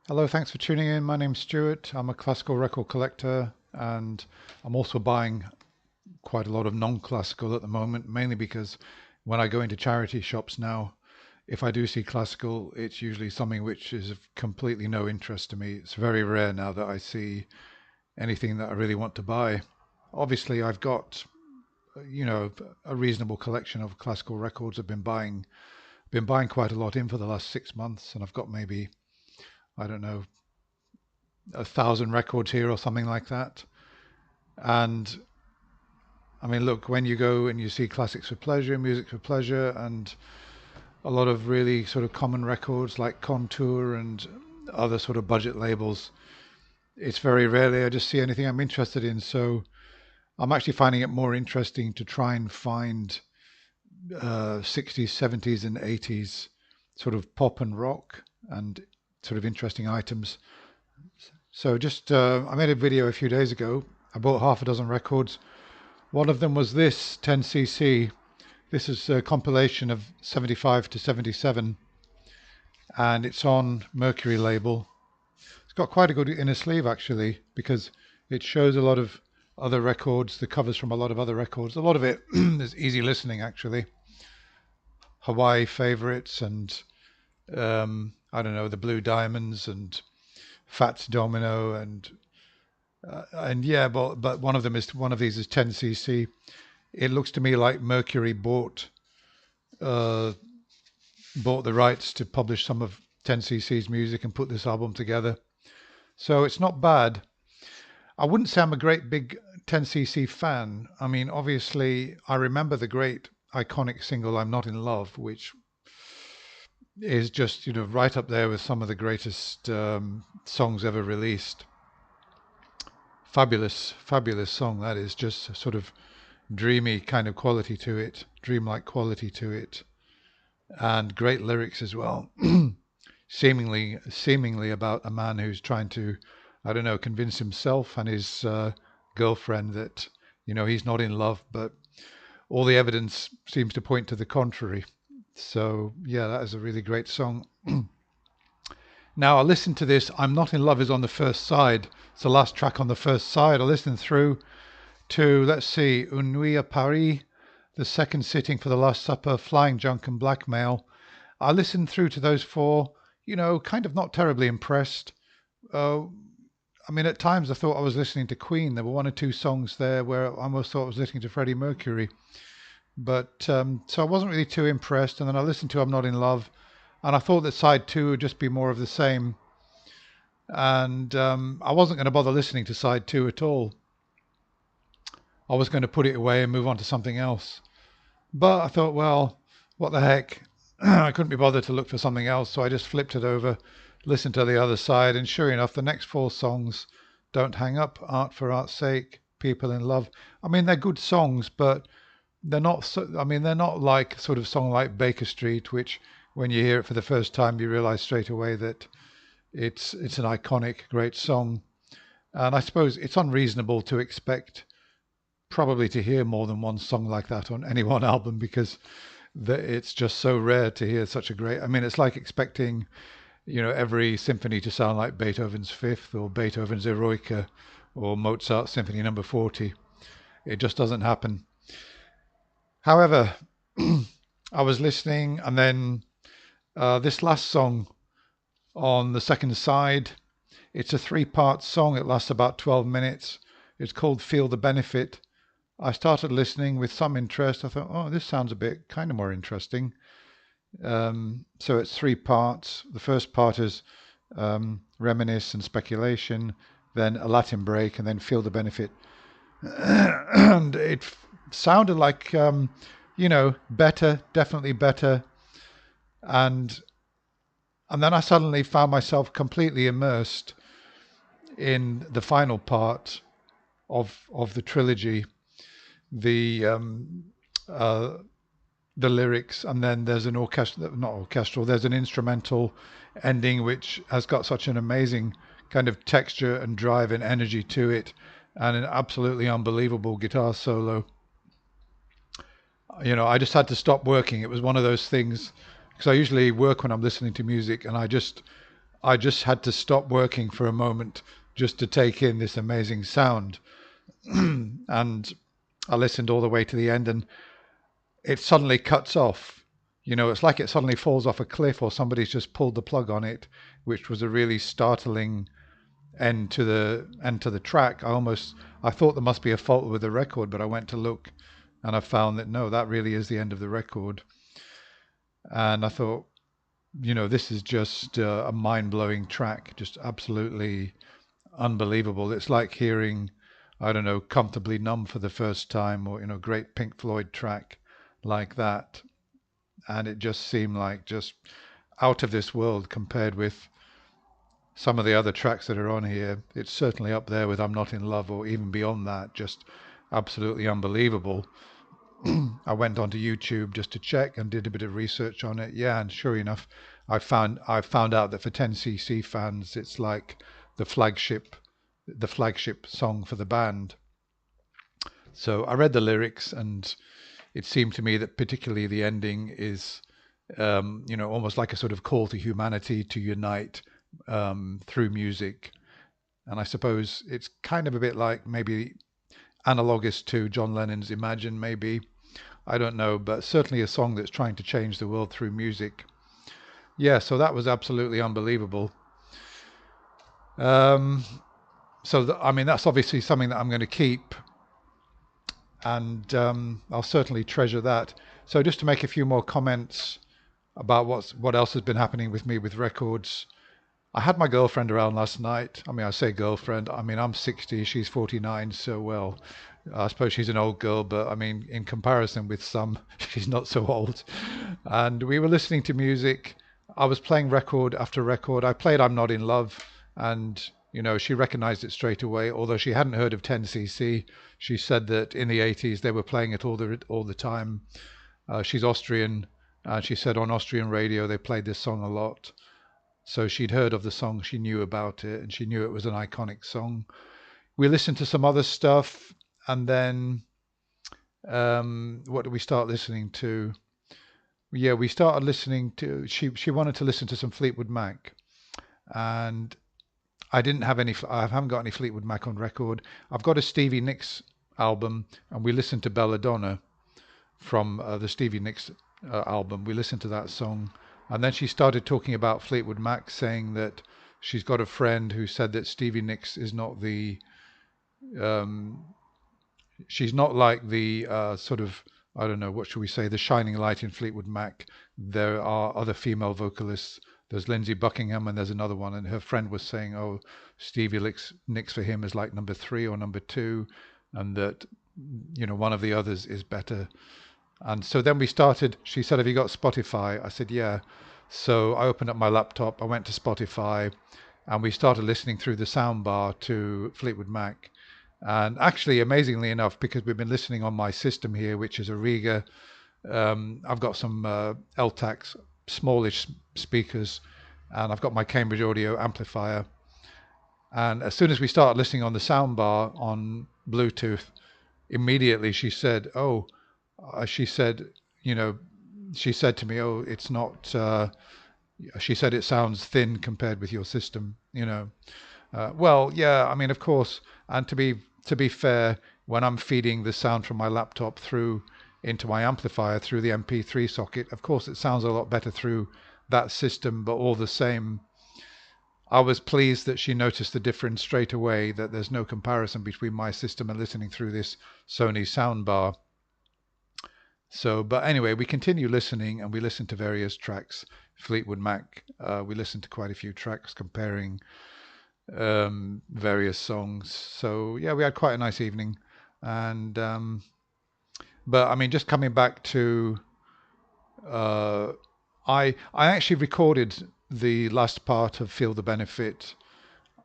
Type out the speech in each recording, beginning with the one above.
Hello, thanks for tuning in. My name's Stuart. I'm a classical record collector and I'm also buying quite a lot of non-classical at the moment, mainly because when I go into charity shops now, if I do see classical, it's usually something which is of completely no interest to me. It's very rare now that I see anything that I really want to buy. Obviously, I've got, a reasonable collection of classical records. I've been buying quite a lot in for the last 6 months, and I've got maybe, I don't know, 1,000 records here or something like that. And I mean, look, when you go and you see classics for pleasure, music for pleasure, and a lot of really sort of common records like Contour and other sort of budget labels, it's very rarely I just see anything I'm interested in. So I'm actually finding it more interesting to try and find 60s, 70s, and 80s sort of pop and rock and sort of interesting items. So I made a video a few days ago. I bought half a dozen records. One of them was this 10cc. This is a compilation of 75 to 77, and it's on Mercury label. It's got quite a good inner sleeve actually, because it shows a lot of other records, the covers from a lot of other records. A lot of it is easy listening actually. Hawaii favorites and I don't know, the Blue Diamonds and Fats Domino and yeah, but one of these is 10cc. It looks to me like Mercury uh, bought the rights to publish some of 10cc's music and put this album together. So it's not bad. I wouldn't say I'm a great big 10cc fan. I mean, obviously, I remember the great iconic single "I'm Not in Love," which is just right up there with some of the greatest songs ever released. Fabulous, fabulous song that is. Just sort of dreamy kind of quality to it, dreamlike quality to it, and great lyrics as well. Seemingly about a man who's trying to, I don't know, convince himself and his girlfriend that he's not in love, but all the evidence seems to point to the contrary. So yeah, that is a really great song. Now I listened to this. I'm Not in Love is on the first side. It's the last track on the first side. I listened through to, let's see, Une Nuit à Paris, The Second Sitting for the Last Supper, Flying Junk, and Blackmail. I listened through to those four, kind of not terribly impressed. Uh, I mean, at times I thought I was listening to Queen. There were one or two songs there where I almost thought I was listening to Freddie Mercury. But so I wasn't really too impressed. And then I listened to I'm Not in Love, and I thought that side two would just be more of the same. And I wasn't going to bother listening to side two at all. I was going to put it away and move on to something else. But I thought, well, what the heck? I couldn't be bothered to look for something else, so I just flipped it over, listened to the other side, and sure enough, the next four songs, Don't Hang Up, Art for Art's Sake, People in Love. I mean, they're good songs, but they're not. I mean, they're not like sort of song like Baker Street, which when you hear it for the first time, you realize straight away that it's an iconic, great song. And I suppose it's unreasonable to expect probably to hear more than one song like that on any one album because it's just so rare to hear such a great. I mean, it's like expecting, every symphony to sound like Beethoven's Fifth or Beethoven's Eroica or Mozart's Symphony Number 40. It just doesn't happen. However, I was listening, and then this last song on the second side, it's a three-part song. It lasts about 12 minutes. It's called Feel the Benefit. I started listening with some interest. I thought, oh, this sounds a bit kind of more interesting. So it's three parts. The first part is reminisce and speculation, then a Latin break, and then Feel the Benefit. And it sounded like, better, definitely better. And and then I suddenly found myself completely immersed in the final part of the trilogy, the uh, the lyrics, and then there's an not orchestral, there's an instrumental ending which has got such an amazing kind of texture and drive and energy to it, and an absolutely unbelievable guitar solo. I just had to stop working. It was one of those things because I usually work when I'm listening to music, and I just had to stop working for a moment just to take in this amazing sound. And I listened all the way to the end, and it suddenly cuts off. It's like it suddenly falls off a cliff, or somebody's just pulled the plug on it, which was a really startling end to the track. I thought there must be a fault with the record, but I went to look, and I found that no, that really is the end of the record. And I thought, this is just a mind-blowing track, just absolutely unbelievable. It's like hearing, I don't know, Comfortably Numb for the first time, or great Pink Floyd track like that. And it just seemed like just out of this world compared with some of the other tracks that are on here. It's certainly up there with I'm Not in Love, or even beyond that. Just absolutely unbelievable. I went onto YouTube just to check and did a bit of research on it. Yeah, and sure enough, I found out that for 10cc fans, it's like the flagship the flagship song for the band. So I read the lyrics, and it seemed to me that particularly the ending is, almost like a sort of call to humanity to unite through music. And I suppose it's kind of a bit like maybe analogous to John Lennon's Imagine, maybe. I don't know, but certainly a song that's trying to change the world through music. Yeah, so that was absolutely unbelievable. Um, I mean, that's obviously something that I'm going to keep, and I'll certainly treasure that. So just to make a few more comments about what else has been happening with me with records. I had my girlfriend around last night. I mean, I say girlfriend. I mean, I'm 60, she's 49, so well, I suppose she's an old girl, but I mean, in comparison with some, she's not so old. And we were listening to music. I was playing record after record. I played I'm Not in Love, and she recognized it straight away. Although she hadn't heard of 10cc, she said that in the 80s they were playing it all the time. She's Austrian, and she said on Austrian radio they played this song a lot. So she'd heard of the song, she knew about it, and she knew it was an iconic song. We listened to some other stuff, and then what did we start listening to? Yeah, we started listening to. She wanted to listen to some Fleetwood Mac, and I didn't have any. I haven't got any Fleetwood Mac on record. I've got a Stevie Nicks album, and we listened to Belladonna from the Stevie Nicks album. We listened to that song, and then she started talking about Fleetwood Mac, saying that she's got a friend who said that Stevie Nicks is not the um, she's not like the sort of, I don't know, what should we say, the shining light in Fleetwood Mac. There are other female vocalists. There's Lindsey Buckingham, and there's another one. And her friend was saying, oh, Stevie Nicks for him is like number 3 or number 2, and that one of the others is better. And so then we started. She said, have you got Spotify? I said, yeah. So I opened up my laptop. I went to Spotify, and we started listening through the soundbar to Fleetwood Mac. And actually, amazingly enough, because we've been listening on my system here, which is a Riga, I've got some LTACs, smallish speakers, and I've got my Cambridge Audio amplifier. And as soon as we started listening on the soundbar on Bluetooth, immediately she said, "Oh," she said, she said to me, "Oh, it's not." She said it sounds thin compared with your system. Well, yeah, I mean, of course, and to be fair, when I'm feeding the sound from my laptop through into my amplifier through the MP3 socket, of course it sounds a lot better through that system, but all the same, I was pleased that she noticed the difference straight away, that there's no comparison between my system and listening through this Sony soundbar. So, but anyway, we continue listening, and we listen to various tracks. Fleetwood Mac, we listened to quite a few tracks comparing various songs. So yeah, we had quite a nice evening. And but I mean, just coming back to, uh, I actually recorded the last part of Feel the Benefit.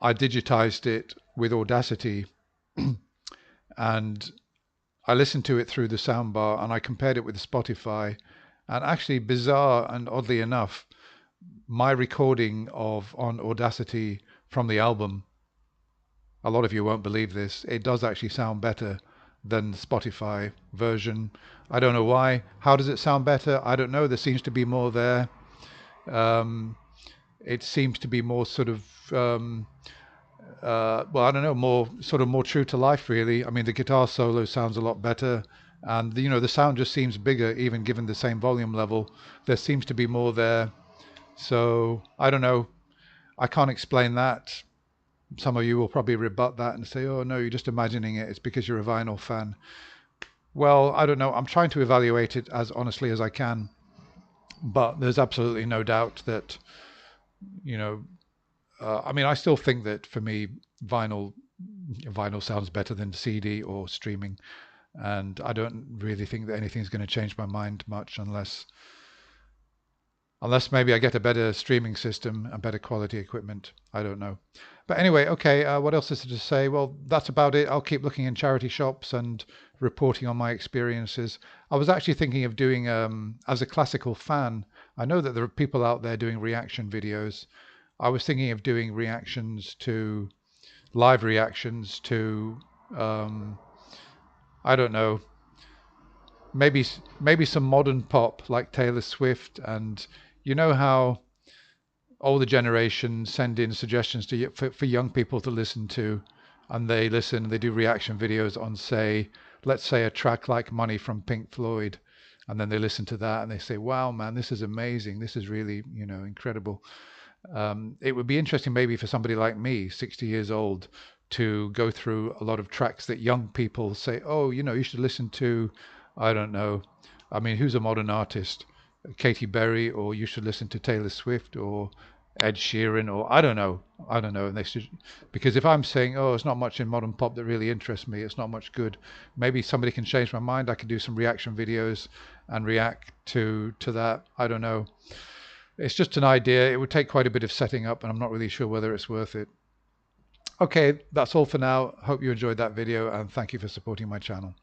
I digitized it with Audacity, and I listened to it through the soundbar, and I compared it with Spotify. And actually, bizarre and oddly enough, my recording of on Audacity from the album, a lot of you won't believe this, it does actually sound better than the Spotify version. I don't know why. How does it sound better? I don't know. There seems to be more there. Um, it seems to be more sort of well, I don't know, more true to life, really. I mean, the guitar solo sounds a lot better, and the sound just seems bigger, even given the same volume level. There seems to be more there. So I don't know. I can't explain that. Some of you will probably rebut that and say, "Oh no, you're just imagining it. It's because you're a vinyl fan." Well, I don't know. I'm trying to evaluate it as honestly as I can, but there's absolutely no doubt that you know. I mean, I still think that for me, vinyl vinyl sounds better than CD or streaming, and I don't really think that anything's going to change my mind much unless maybe I get a better streaming system and better quality equipment. I don't know. But anyway, okay, what else is there to say? Well, that's about it. I'll keep looking in charity shops and reporting on my experiences. I was actually thinking of doing, as a classical fan, I know that there are people out there doing reaction videos. I was thinking of doing live reactions to, um, I don't know, maybe some modern pop like Taylor Swift, and you know how older generations send in suggestions for young people to listen to, and they listen, they do reaction videos on, say, let's say a track like Money from Pink Floyd, and then they listen to that and they say, wow, man, this is amazing, this is really, incredible. It would be interesting maybe for somebody like me, 60 years old, to go through a lot of tracks that young people say, oh, you should listen to, I don't know, I mean, who's a modern artist? Katy Perry, or you should listen to Taylor Swift or Ed Sheeran, or I don't know. And they should, because if I'm saying, oh, it's not much in modern pop that really interests me, it's not much good. Maybe somebody can change my mind. I can do some reaction videos and react to that. I don't know. It's just an idea. It would take quite a bit of setting up, and I'm not really sure whether it's worth it. Okay, that's all for now. Hope you enjoyed that video, and thank you for supporting my channel.